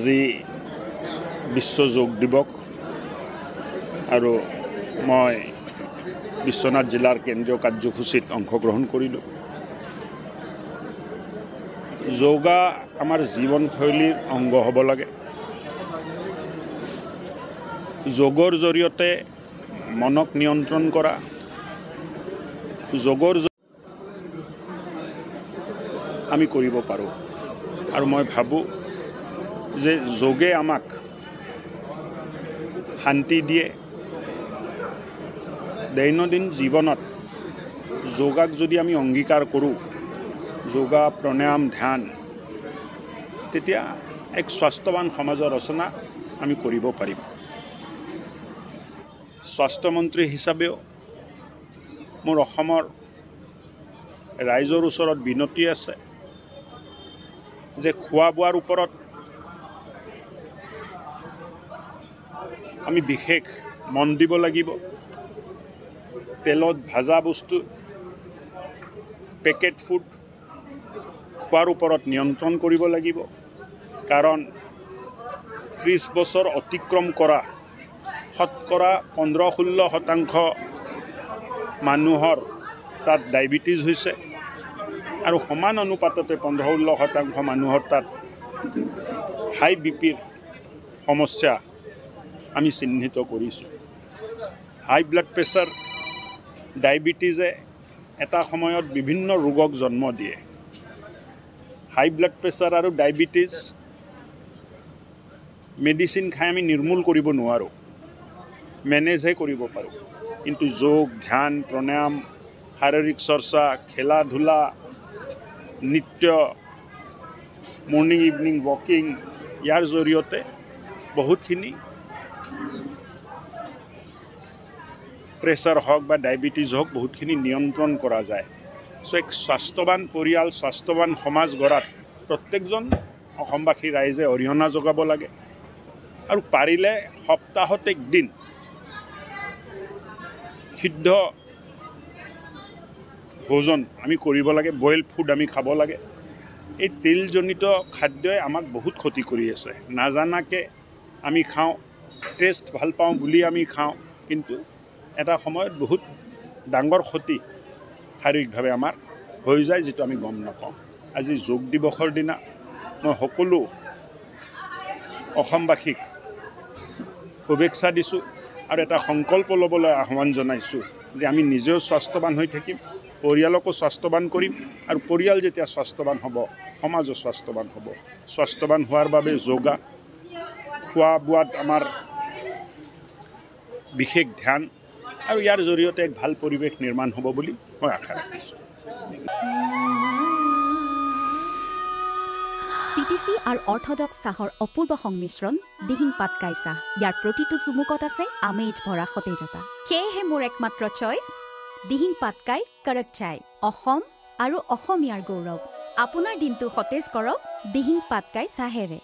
আজি বিশ্ব যোগ দিৱস আৰু মই বিশ্বনাথ জিলাৰ কেন্দ্ৰীয় কাৰ্যসূচীত অংশগ্ৰহণ কৰিলোঁ। যোগা আমাৰ জীৱনশৈলীৰ অংগ হ'ব লাগে। যোগৰ জৰিয়তে মনক নিয়ন্ত্ৰণ কৰা, যোগৰ আমি কৰিব পাৰোঁ আৰু মই ভাবোঁ যে যোগে আমাক শান্তি দিয়ে। দৈনন্দিন জীৱনত যোগাক যদি আমি অংগীকাৰ কৰোঁ, যোগা প্ৰণায়াম ধ্যান, তেতিয়া এক স্বাস্থ্যৱান সমাজৰ ৰচনা আমি কৰিব পাৰিম। স্বাস্থ্যমন্ত্ৰী হিচাপেও মোৰ অসমৰ ৰাইজৰ ওচৰত বিনতি আছে যে খোৱা বোৱাৰ ওপৰত আমি বিশেষ মন দিব লাগিব। তেলত ভাজা বস্তু, পেকেট ফুড খোৱাৰ ওপৰত নিয়ন্ত্ৰণ কৰিব লাগিব, কাৰণ 30 বছৰ অতিক্ৰম কৰা শতকৰা 15-16% মানুহৰ তাত ডায়েবেটিছ হৈছে আৰু সমান অনুপাততে 15-16% মানুহৰ তাত হাই বিপিৰ সমস্যা আমি চিহ্নিত কৰিছোঁ। হাই ব্লাড প্ৰেছাৰ, ডায়েবেটিছে এটা সময়ত বিভিন্ন ৰোগক জন্ম দিয়ে। হাই ব্লাড প্ৰেছাৰ আৰু ডায়েবেটিছ মেডিচিন খাই আমি নিৰ্মূল কৰিব নোৱাৰোঁ, মেনেজহে কৰিব পাৰোঁ। কিন্তু যোগ, ধ্যান, প্ৰণায়াম, শাৰীৰিক চৰ্চা, খেলা ধূলা, নৃত্য, মৰ্ণিং ইভিনিং ৱাকিং, ইয়াৰ জৰিয়তে বহুতখিনি প্ৰেছাৰ হওক বা ডায়েবেটিছ হওক বহুতখিনি নিয়ন্ত্ৰণ কৰা যায়। চ' এক স্বাস্থ্যৱান পৰিয়াল, স্বাস্থ্যৱান সমাজ গঢ়াত প্ৰত্যেকজন অসমবাসী ৰাইজে অৰিহণা যোগাব লাগে আৰু পাৰিলে সপ্তাহত একদিন সিদ্ধ ভোজন আমি কৰিব লাগে, বইল ফুড আমি খাব লাগে। এই তেলজনিত খাদ্যই আমাক বহুত ক্ষতি কৰি আছে। নাজানাকৈ আমি খাওঁ, টেষ্ট ভাল পাওঁ বুলি আমি খাওঁ, কিন্তু এটা সময়ত বহুত ডাঙৰ ক্ষতি শাৰীৰিকভাৱে আমাৰ হৈ যায়, যিটো আমি গম নাপাওঁ। আজি যোগ দিৱসৰ দিনা মই সকলো অসমবাসীক শুভেচ্ছা দিছোঁ আৰু এটা সংকল্প ল'বলৈ আহ্বান জনাইছোঁ যে আমি নিজেও স্বাস্থ্যৱান হৈ থাকিম, পৰিয়ালকো স্বাস্থ্যৱান কৰিম আৰু পৰিয়াল যেতিয়া স্বাস্থ্যৱান হ'ব, সমাজো স্বাস্থ্যৱান হ'ব। স্বাস্থ্যৱান হোৱাৰ বাবে যোগা, খোৱা বোৱাত আমাৰ বিশেষ ধ্যান আৰু ইয়াৰ জৰিয়তে এক ভাল পৰিৱেশ নিৰ্মাণ হ'ব বুলি মই আশা ৰাখিছোঁ। CTC আৰু অৰ্থডক্স চাহৰ অপূৰ্ব সংমিশ্ৰণ দিহিং পাটকাই চাহ। ইয়াৰ প্ৰতিটো চুমুকত আছে আমেজ ভৰা সতেজতা। সেয়েহে মোৰ একমাত্ৰ চইচ দিহিং পাটকাই কৰক চাই। অসম আৰু অসমীয়াৰ গৌৰৱ। আপোনাৰ দিনটো সতেজ কৰক দিহিং পাটকাই চাহেৰে।